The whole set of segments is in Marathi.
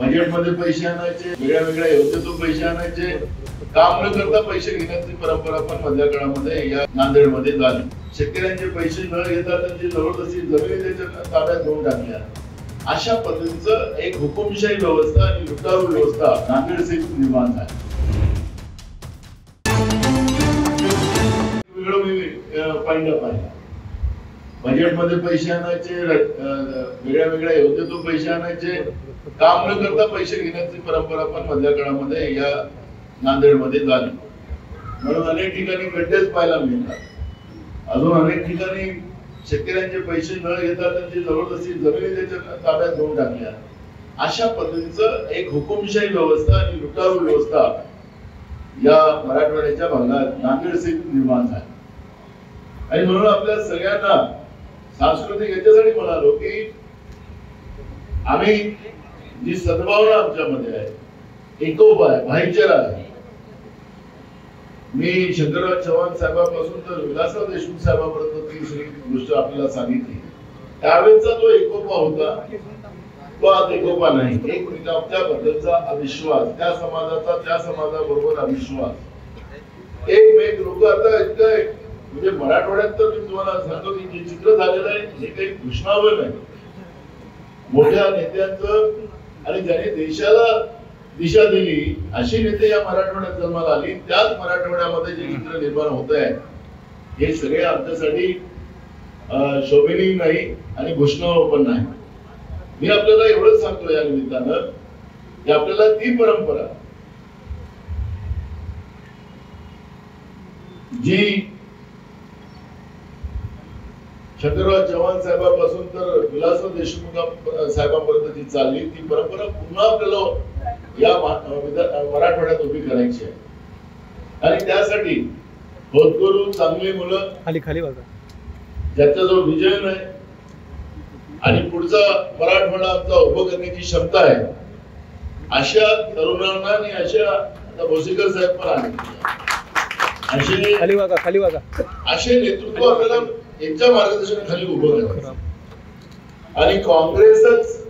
बजेटमध्ये पैसे आणायचे, वेगळ्या वेगळ्या योजनेतून पैसे आणायचे, काम न करता पैसे घेण्याची परंपरा पण मधल्या काळामध्ये या नांदेडमध्ये झाली. शेतकऱ्यांचे पैसे न घेता त्यांची जबरदस्ती जमिनी त्याच्या ताब्यात घेऊन टाकल्या. अशा पद्धतीचं एक हुकुमशाही व्यवस्था आणि लुटारू व्यवस्था नांदेड सिटीत निर्माण झाली. पाहिलं बजेटमध्ये पैसे आणायचे, वेगळ्या वेगळ्या योजनेतून पैसे आणायचे, काम न करता पैसे घेण्याची परंपरा पण मधल्या काळामध्ये या नांदेडमध्ये झाली. म्हणून अनेक ठिकाणी गड्डेच पाहायला मिळतात. अजून अनेक ठिकाणी शेतकऱ्यांचे पैसे न घेता त्यांची जबरदस्ती जमिनी त्याच्या ताब्यात घेऊन टाकल्या. अशा पद्धतीचं एक हुकुमशाही व्यवस्था आणि लुटारू व्यवस्था या मराठवाड्याच्या भागात नांदेड सिटीत निर्माण झाली. आणि म्हणून आपल्या सगळ्यांना सांस्कृतिक याच्यासाठी म्हणालो की आम्ही जी सद्भावना आमच्यामध्ये आहे, एकोपा आहे, भाईचारा आहे. मी शंकरराव चव्हाण साहेबांपासून तर विलासराव देशमुख साहेबांपर्यंत ती सगळी गोष्ट आपल्याला सांगितली. त्यावेळेचा जो एकोपा होता तो आज एकोपा नाही. एकमेकांच्या बद्दलचा अविश्वास, त्या समाजाचा त्या समाजाबरोबर अविश्वास, एकमेक लोक आता इतकं म्हणजे मराठवाड्यात तर मी तुम्हाला सांगतो की जे चित्र झालेलं आहे हे काही कृष्णावर नाही. मोठ्या नेत्यांचं आणि ज्यांनी देशाला दिशा दिली अशी नेते या मराठवाड्यात जन्माला आली. त्याच मराठवाड्यामध्ये जे चित्र निर्माण होत आहे हे सगळे आमच्यासाठी शोभनीय नाही आणि घोषणावर पण नाही. मी आपल्याला एवढंच सांगतो या निमित्तानं की आपल्याला ती परंपरा जी शंकरराव चव्हाण साहेबांपासून तर विलासराव देशमुख साहेबांपर्यंत जी चालली ती परंपरा पुन्हा आपल्याला या मराठवाड्यात उभी करायची आहे. आणि त्यासाठी होतकरू चांगली मुलं खाली खाली बघा ज्याचा जो विजन आहे आणि पुढचा मराठवाडा आमचा उभं करण्याची क्षमता आहे अशा तरुणांना आणि अशा भोसीकर साहेब पण आले असे खाली बघा असे नेतृत्व आपल्याला यांच्या मार्गदर्शनाखाली उभं करायचं. आणि काँग्रेसच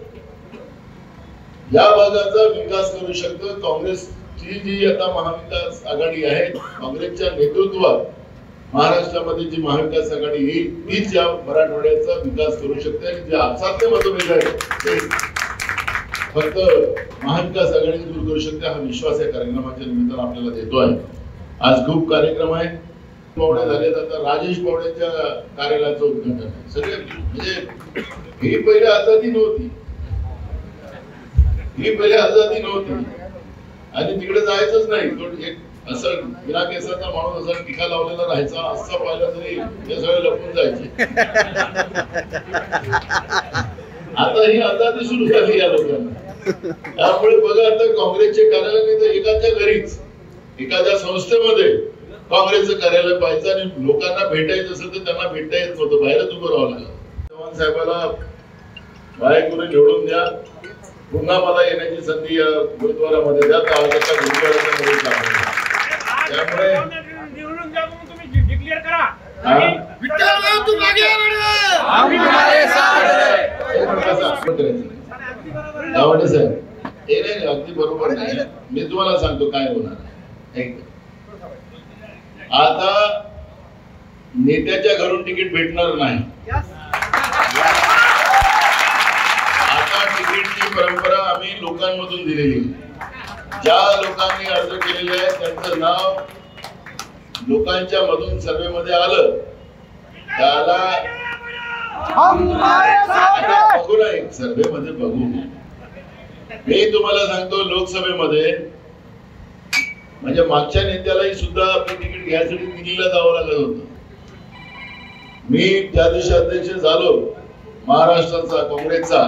या भागाचा विकास करू शकतं. काँग्रेसची जी आता महाविकास आघाडी आहे, काँग्रेसच्या नेतृत्वात महाराष्ट्रामध्ये जी महाविकास आघाडी येईल तीच या मराठवाड्याचा विकास करू शकते. आणि जे आपसातले मतभेद आहेत ते फक्त महाविकास आघाडी दूर करू शकते हा विश्वास या कार्यक्रमाच्या निमित्तानं आपल्याला देतोय. आज खूप कार्यक्रम आहे. पावडे झाले आता राजेश पावड्याच्या कार्यालयाचं उद्घाटन आहे. सगळे म्हणजे ही पहिले आझादी नव्हती, ही पहिले आझादी नव्हती आणि तिकडे जायचंच नाही. एक असं विना केसाचा माणूस असा टीका लावलेला राहायचा, असा पाहिला तरी हे सगळे लपून जायचे. आता ही आझादी सुरू झाली या लोकांना. त्यामुळे बघा आता काँग्रेसचे कार्यालय नाही तर एखाद्या घरीच एखाद्या संस्थेमध्ये काँग्रेसचं कार्यालय पाहायचं आणि लोकांना भेटायचं असेल तर त्यांना भेटता येत नव्हतं, बाहेरच उभं राहावं लागलं. चव्हाण साहेबाला बाहेर करून निवडून द्या, पुन्हा मला येण्याची संधी या गुरुद्वारामध्ये द्या. त्यामुळे साहेब हे नाही अगदी बरोबर नाही. मी तुम्हाला सांगतो काय होणार. आता नेत्याच्या घरून तिकीट भेटणार नाही. आता तिकीटची परंपरा आम्ही लोकांमधून दिलेली. ज्या लोकांनी अर्ज केलेले आहे त्यांचं नाव लोकांच्या मधून सर्वे मध्ये आलं त्याला बघू नाही, सर्वे मध्ये बघू. मी तुम्हाला सांगतो लोकसभेमध्ये म्हणजे मागच्या नेत्यालाही सुद्धा आपलं तिकीट घ्यायसाठी दिल्लीला जावं लागत होतं. मी ज्या दिवशी अध्यक्ष झालो महाराष्ट्राचा काँग्रेसचा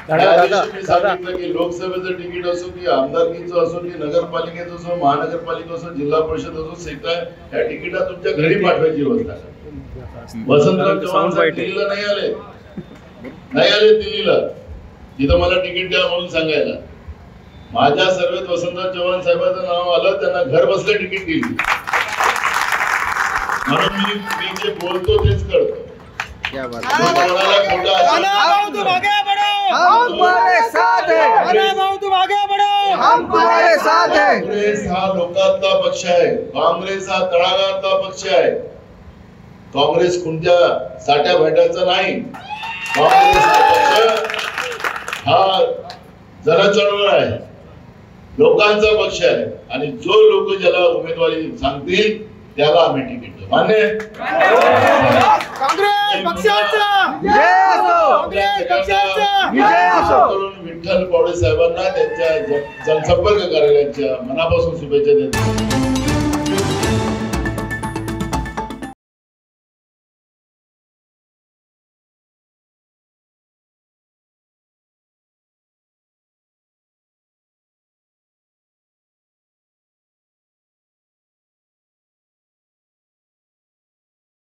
त्या दिवशी मी सांगितलं की लोकसभेचं तिकीट असो की आमदारकीचं असो की नगरपालिकेचं असो, महानगरपालिका असो, जिल्हा परिषद असो, सेक्टर या तिकीटा तुमच्या घरी पाठवायची व्यवस्था. वसंतराव चव्हाण दिल्लीला नाही आले दिल्लीला तिथं मला तिकीट द्या म्हणून सांगायला. माझ्या सर्वेत वसंतराव चव्हाण साहेबांचं नाव आलं, त्यांना घर बसल्या तिकीट दिली. म्हणून मी जे बोलतो तेच करतो. कोणाला खोटा साथ है। काँग्रेस हा लोकांचा पक्ष आहे, काँग्रेस हा तळागाळातला पक्ष आहे. काँग्रेस कोणत्या साठ्या भेटायचा नाही. काँग्रेस हा जनचळवळ आहे, लोकांचा पक्ष आहे आणि जो लोक ज्याला उमेदवारी सांगतील त्याला आम्ही तिकीट देऊ. मान्य काँग्रेस पक्षाचा विजय असो, काँग्रेस पक्षाचा विजय असो. विठ्ठल पवार साहेबांना त्यांच्या जनसंपर्क कार्यालयाच्या मनापासून शुभेच्छा देतो.